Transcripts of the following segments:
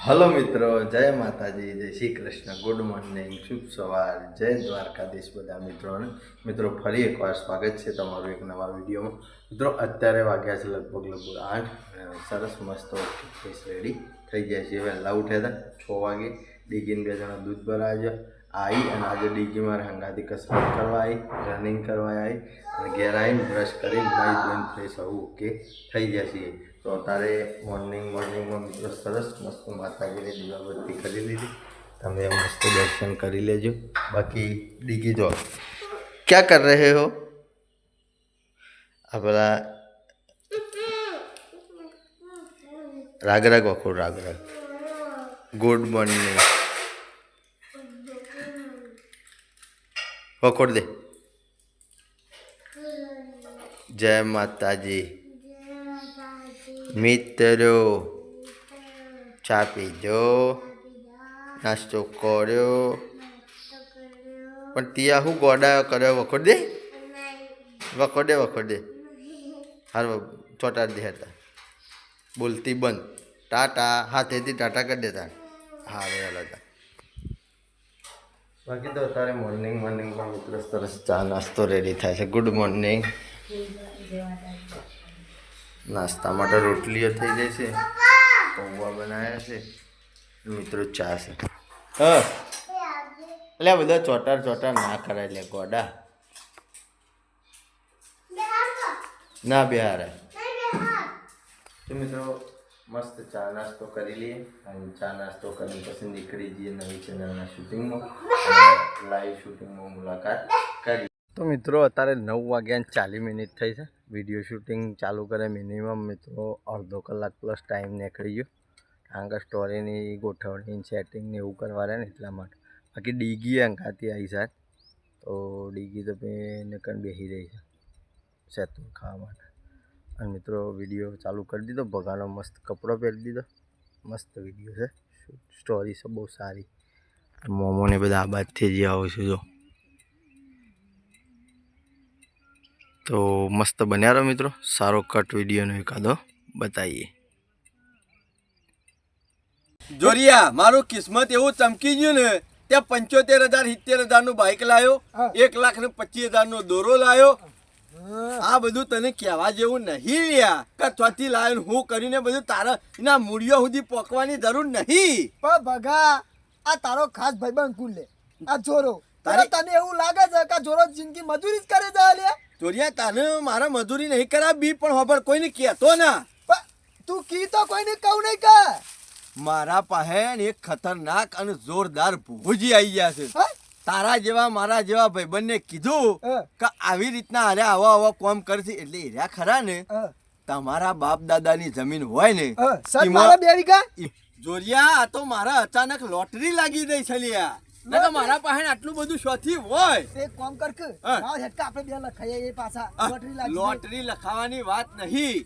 Hello મિત્રો, જય માતાજી, જય શ્રી કૃષ્ણ, ગુડ મોર્નિંગ, શુભ સવાર, જય દ્વારકાધીશ બધા મિત્રોને. મિત્રો ફરી એકવાર સ્વાગત છે તમારું એક નવા વિડીયોમાં. મિત્રો અત્યારે વાગ્યા છે લગભગ 8. સરસ મસ્ત ફેસ રેડી થઈ જાય છે. વહેલા ઉઠ્યા હતા 6 વાગે. ડીગીને 2 જણા દૂધ ભરાય આવી અને આજે ડીગી મારે હંગાથી કસરત કરવા આવી, રનિંગ કરવા આવી અને ઘેર આવીને બ્રશ કરીને નાહી ધોઈને ફ્રેશ આવું ઓકે થઈ જશે. તો અત્યારે મોર્નિંગમાં મિત્રો સરસ મસ્ત માતાજીની દીવાબત્તી કરી લીધી. તમે મસ્ત દર્શન કરી લેજો. બાકી ડીગી જો ક્યાં કર રહે હો? આ પેલા રાગ વખો રાગ. ગુડ મોર્નિંગ વખોડ દે. જય માતાજી મિત્રો, ચા પીજો, નાસ્તો કર્યો. પણ ત્યાં હું ગોડા કર્યો? વખોડ દે, વખોડ દે. હાર ચોટાડ દે હતા. બોલતી બંધ. ટાટા હાથેથી ટાટા કરી દેતા. હા વેલા હતા. બાકી તો અત્યારે મોર્નિંગમાં મિત્રો સરસ ચા નાસ્તો રેડી થાય છે. Good morning. નાસ્તા માટે રોટલીઓ થઈ જાય છે, પૌવા બનાવ્યા છે, મિત્રો ચા છે. હા એટલે આ બધા ચોટાર ના કરાય લે ગોડા. ના બિહાર તો મિત્રો મસ્ત ચા નાસ્તો કરી લઈએ અને ચા નાસ્તો કરીને પછી નીકળી જઈએ નવી ચેનલના શૂટિંગમાં, લાઈવ શૂટિંગમાં મુલાકાત કરી. તો મિત્રો અત્યારે 9:40 થઈ છે. વિડીયો શૂટિંગ ચાલુ કરે મિનિમમ મિત્રો અડધો કલાક પ્લસ ટાઈમ નીકળી ગયો, કારણ કે સ્ટોરીની ગોઠવણી સેટિંગને એવું કરવા રહે ને એટલા માટે. બાકી ડીગી અંકાતી આવી સાહેબ, તો ડીગી તો મેં કણ બેસી રહી છે સેતું ખાવા માટે. અને મિત્રો વિડીયો ચાલુ કરી દીધો, ભગાનો મસ્ત કપડો પહેરી દીધો. મસ્ત વિડીયો છે, સ્ટોરી છે બહુ સારી. મોમોને બધા આબાદથી જ આવો છું જો. તો મસ્ત બન્યા રહો મિત્રો. સારો કટ વિડીયોનો એકાદો બતાવીએ. જોરિયા મારું કિસ્મત એવું ચમકી ગયું ને, ત્યાં 75,000-70,000 નું બાઇક લાયો, 1,25,000 નો દોરો લાયો. આ બધું તને કહેવા જેવું નહીં લ્યા. કચ્છથી લાયો હું કરીને બધું તારા એના મૂળિયો સુધી પોકવાની જરૂર નહીં. પણ ભગા આ તારો ખાસ ભાઈબંધ કુલ લે આ જોરો. તને એવું લાગે છે કે જોરો જિંદગી મજૂરી જ કરે છે લે? જોરિયા તને મારા મજૂરી નહીં કરાવી પણ ખબર કોઈને કહેતો ના. તું કી તો કોઈને કહું નહીં કે મારા પાસે એક ખતરનાક અને જોરદાર ભૂજી આવી ગયા છે. તારા જેવા મારા જેવા ભાઈબંધને કીધું કે આવી રીતના અરે આવા કોમ કરશે એટલે એર્યા ખરા ને તમારા બાપ દાદાની જમીન હોય ને મારા 2 વીઘા. જોરિયા આ તો મારા અચાનક લોટરી લાગી ગઈ છે લ્યા. નકર મારા પાસે આટલું બધું શોથી હોય. એક કામ કર કે આપણે 2 લખાઈએ એ પાછા લોટરી લખાવાની વાત નહીં.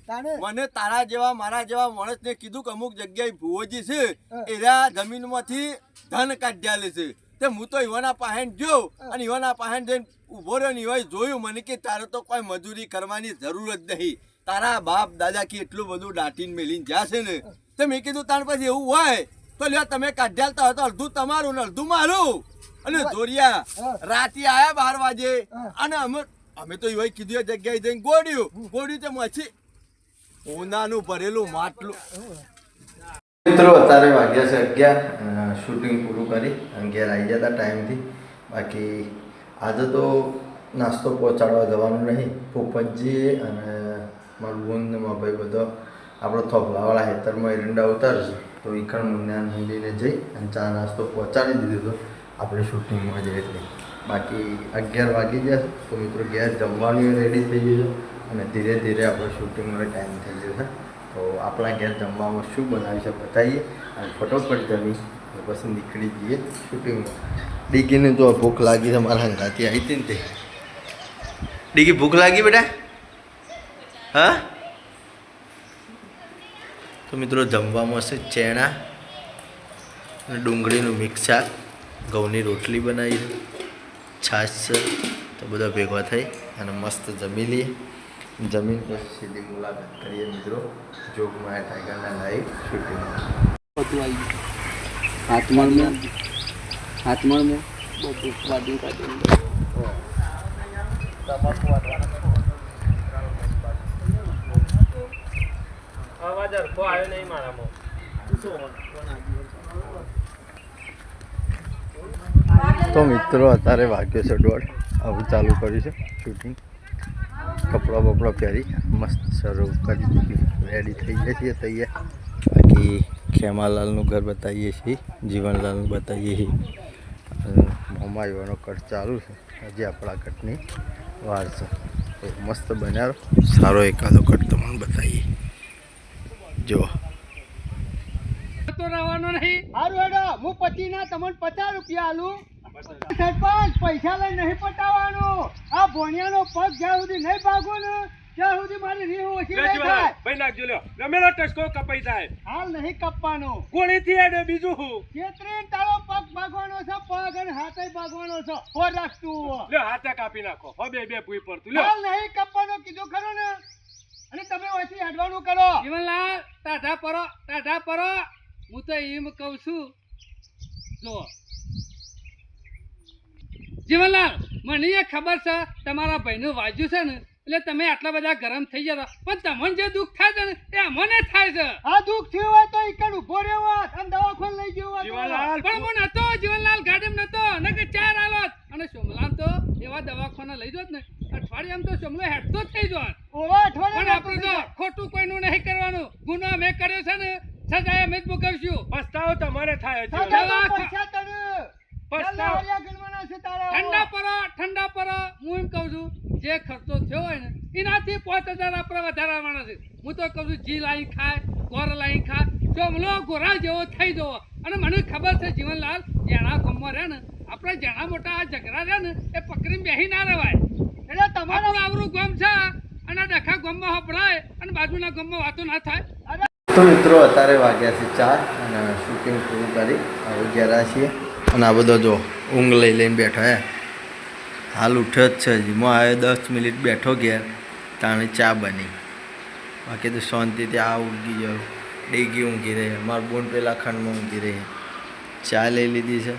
મને તારા જેવા મારા જેવા માણસને કીધું કે અમુક જગ્યાએ ભુવોજી છે એરા જમીનમાંથી ધન કાઢ્યા લે છે. તે હું તો ઈવાના પાસે ગયો અને ઈવાના પાસે જઈને ઉભો રહ્યો ને ઈવાય જોયું મને કે તારે તો કોઈ મજૂરી કરવાની જરૂર જ નહીં. તારા બાપ દાદા કે એટલું બધું દાટીને મેલીને જશે ને તો મેં કીધું તાર પછી એવું હોય તો લ્યો તમે કાઢ્યાલતા હોય તો અડધું તમારું ને અડધું મારું. અને જોરિયા રાતે આયા 12 વાગે અને અમે તો ઈવાય કીધું એ જગ્યાએ જઈને ગોડ્યું તે મછી ઉનાનું ભરેલું માટલું. મિત્રો અત્યારે વાગ્યા છે 11. શૂટિંગ પૂરું કરી અને ઘેર આવી જતા ટાઈમથી. બાકી આજે તો નાસ્તો પહોંચાડવા જવાનું નહીં. પોપટજી અને મારું બોન ને મારા ભાઈ બધો આપણો થોફલાવાળા હેતરમાં એરંડા ઉતારશે. તો ઈકણ મુન્યાન હિન્દીને જઈ અને ચા નાસ્તો પહોંચાડી દીધો હતો આપણે શૂટિંગમાં જઈએ એટલે. બાકી 11 વાગી જશે તો મિત્રો ઘેર જમવાનું રેડી થઈ ગયું છે અને ધીરે ધીરે આપણે શૂટિંગનો ટાઈમ થઈ જશે. તો આપણા ઘેર જમવામાં શું બનાવી છે બતાવીએ અને ફટોફટ જમી અને પછી નીકળી જઈએ શૂટિંગમાં. ડીગીને જો ભૂખ લાગી છે, મારા હંગાથી આવી હતી ને તે. ડીગી ભૂખ લાગી બેટા? હા. તો મિત્રો જમવામાં છે ચેણા અને ડુંગળીનું મિક્સ શાક, ઘઉંની રોટલી બનાવી, છાશ છે. તો બધા ભેગા થઈ અને મસ્ત જમી લઈએ. જમીન પર સીધી મુલાકાત કરીએ મિત્રો જોગમાં ટાઈગરના લાઈવ શૂટિંગ. હાથમળમાં બધું બાજુ કાઢી તો મિત્રો અત્યારે વાગ્યો છે 1:30. હવે ચાલુ કર્યું છે શૂટિંગ. કપડાં બપડા પહેરી મસ્ત શરૂ કરી દીધી. રેડી થઈ ગયા છીએ તૈયાર. બાકી ખેમાલાલનું ઘર બતાવીએ છીએ, જીવનલાલનું બતાવીએ છીએ. મોમાં આવવાનો કટ ચાલુ છે. હજી આપણા કટની વાર છે. તો મસ્ત બનાવો. સારો એકાદો કટ તમને બતાવીએ. જો તો રહેવાનો નહીં. હારું હેડો, હું પતિના તમને 50 રૂપિયા આલું. સરપંચ પૈસા લઈ નહીં પટાવવાનું. આ ભોણિયાનો પગ જ્યાં સુધી નહીં ભાગો ને ત્યાં સુધી મારી રીહ ઓછી નહીં થાય. ભાઈ નાખજો લ્યો રમેલો ટસકો કપાઈ જાય હાલ નહીં કાપવાનું. કોણીથી હેડે બીજું હું છેતરીને તારો પગ ભાગવાનો છે, પગ અને હાથે ભાગવાનો છે. હો રાખતું લ્યો હાથે કાપી નાખો હો બે ભૂઈ પડતું લ્યો હાલ નહીં કાપવાનો કીધું ખરું ને. અને તમે ઓછી હેડવાનું કરો. જીવનલાલ ટાઢા પરો. હું તો એમ કહું છું, જો જીવનલાલ મને એ ખબર છે તમારા ભાઈનું વાજ્યું છે ને એટલે તમે આટલા બધા ગરમ થઈ જતા, પણ તમને જે દુઃખ થાય છે ને એ અમને થાય છે. આ દુઃખ થયું હોય તો ઈકડ ઉભો રહ્યો હોત અને દવાખાને લઈ ગયો હોત. પણ હું નતો જીવનલાલ ગાડીમાં નતો ને કે 4 આલોત. અને સોમલાલ તો એવા દવાખાને લઈ જોત ને અઠવાડિયામાં તો સોમલો હેડતો જ થઈ જોત. પણ આપણે તો ખોટું કોઈનું નહીં કરવાનું. ગુનો અમે કર્યો છે ને સજા અમે જ ભોગવશું. પસ્તાવો તમારે થાય હજી. ઠંડા પરો. હું એમ કહું છું જે ખર્ચો થયો હોય ને એનાથી 5000 આપણે વધારવાના છે. હું તો કહું છું જી લાઈન ખાય, ગોર લાઈન ખાય, ચોમલો ગોરા જેવો થઈ જવો. અને મને ખબર છે જીવનલાલ જેણા ગામમાં રહે ને આપણે જેણા મોટા આ ઝઘડા રહે ને એ પકડીને બેસી ના રહેવાય. એટલે તમારું આવરું ગામ છે અને ડખા ગામમાં હપડાય અને બાજુના ગામમાં વાતો ના થાય. તો મિત્રો અત્યારે વાગ્યા છે 4 અને શૂટિંગ પૂરું કરી હવે ગયા છીએ. અને આ બધો જો ઊંઘ લઈને બેઠો હે. હાલ ઉઠ્યો જ છે. હજી હું આવ્યો 10 મિનિટ બેઠો ઘેર તાણે ચા બની. બાકી તો શાંતિથી આ ઊંઘી ગયો. ડેગી ઊંઘી રહી. મારા બોન પેલા ખંડમાં ઊંઘી રહી. ચા લઈ લીધી છે.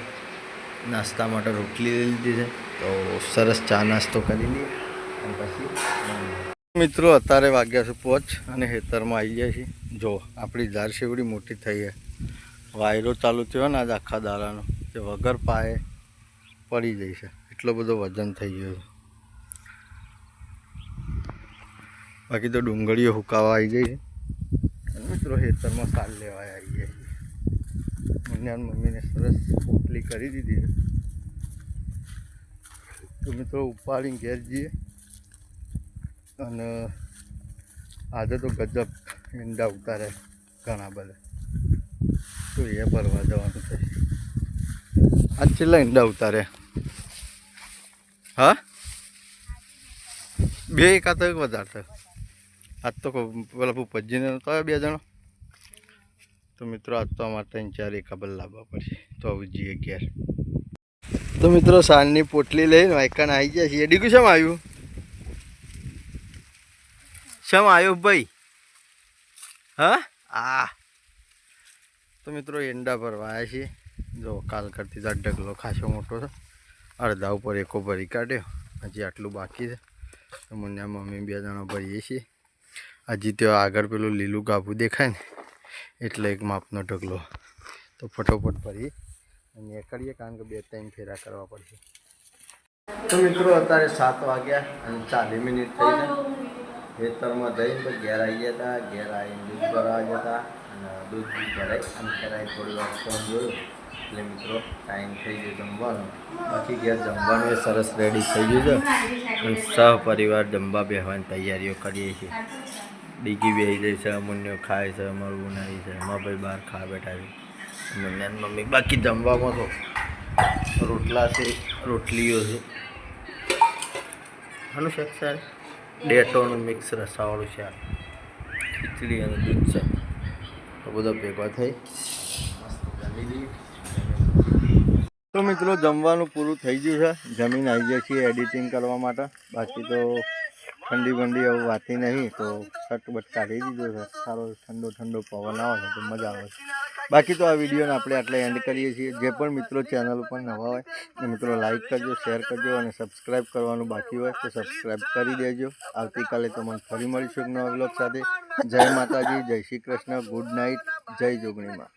નાસ્તા માટે રોટલી લઈ લીધી છે. તો સરસ ચા નાસ્તો કરી લઈએ અને પછી મિત્રો અત્યારે વાગ્યા છે 5 અને ખેતરમાં આવી જાય છે. જો આપણી ઝાર શેવડી મોટી થઈ છે. વાયરો ચાલુ થયો ને આજ આખા દાડાનો જે વગર પાયે પડી જાય છે. એટલો બધો વજન થઈ ગયો છે. બાકી તો ડુંગળીઓ હુકાવા આવી ગઈ છે. અને મિત્રો ખેતરમાં સાલ લેવા આવી જાય છે. મમ્મીને સરસ પોટલી કરી દીધી છે. તો મિત્રો ઉપાડીને ઘેર જઈએ. અને આજે તો ગજબ ઈંડા ઉતારે ઘણા બધા. તો એ ભરવા જવાનું થશે. આજ છેલ્લા ઈંડા ઉતારે. હા 2 એકાદ વધારે થયો. આજ તો પેલા ભૂપતજીને નતો 2 જણો. તો મિત્રો આજ તો અમારે 3-4 એકાબલ લાવવા પડશે. તો આવું જઈએ ઘેર. તો મિત્રો સાંજની પોટલી લઈને વાયકાન આવી જાય છે. ડીગું શેમ આવ્યું? શેમ આવ્યો ભાઈ? હા તો મિત્રો ઈંડા ભરવા આવ્યા છીએ. જો કાલ કરતી ઢગલો ખાસો મોટો છે. અડધા ઉપર એકો ભરી કાઢ્યો. હજી આટલું બાકી છે. તો મને મમ્મી 2 જણા ભરીએ છીએ. હજી ત્યાં આગળ પેલું લીલું ગાભું દેખાય ને એટલે એક માપનો ઢગલો. તો ફટોફટ ભરીએ અને એ કરીએ કારણ કે 2-3 ફેરા કરવા પડશે. તો મિત્રો અત્યારે 7 વાગ્યા અને 40 મિનિટ થઈ છે. ખેતરમાં જઈને ઘેર આવી ગયા હતા. ઘેર આવીને દૂધ ભરાવા જતા અને દૂધ ભરાઈ અને ખેરાઈ થોડી વાર ફોન જોયો એટલે મિત્રો ટાઈમ થઈ ગયો જમવાનું. બાકી ઘેર જમવાનું એ સરસ રેડી થઈ ગયું છે. અને સહપરિવાર જમવા બેસવાની તૈયારીઓ કરીએ છીએ. ડીગી બેસી જાય છે, મુન્યો ખાય છે, અમારું બનાવી છે, અમારા ભાઈ બહાર ખાવા બેઠા છે, મુન્યાની મમ્મી. બાકી જમવામાં તો રોટલા છે, રોટલીઓ છે. આનું શાક છે ડેટોનું મિક્સ રસાવાળું શાક, ખીચડી અને દૂધ છે. તો બધો ભેગો થઈ જમી લઈએ. તો મિત્રો જમવાનું પૂરું થઈ ગયું છે. જમીન આવી જાય છીએ એડિટિંગ કરવા માટે. બાકી તો ઠંડી બંડી એવું વાતી નહીં તો શર્ટ બટ કાઢી દીધો છે. સારો ઠંડો પવન આવે છે તો મજા આવે છે. બાકી તો આ વિડીયોને આપણે આટલે એન્ડ કરીએ છીએ. જે પણ મિત્રો ચેનલ ઉપર નવા હોય એ મિત્રો લાઈક કરજો, શેર કરજો અને સબસ્ક્રાઈબ કરવાનું બાકી હોય તો સબસ્ક્રાઈબ કરી દેજો. આવતીકાલે તમને ફરી મળીશું એક નવા વ્લોગ સાથે. જય માતાજી, જય શ્રી કૃષ્ણ, ગુડ નાઇટ, જય જોગણીમાં.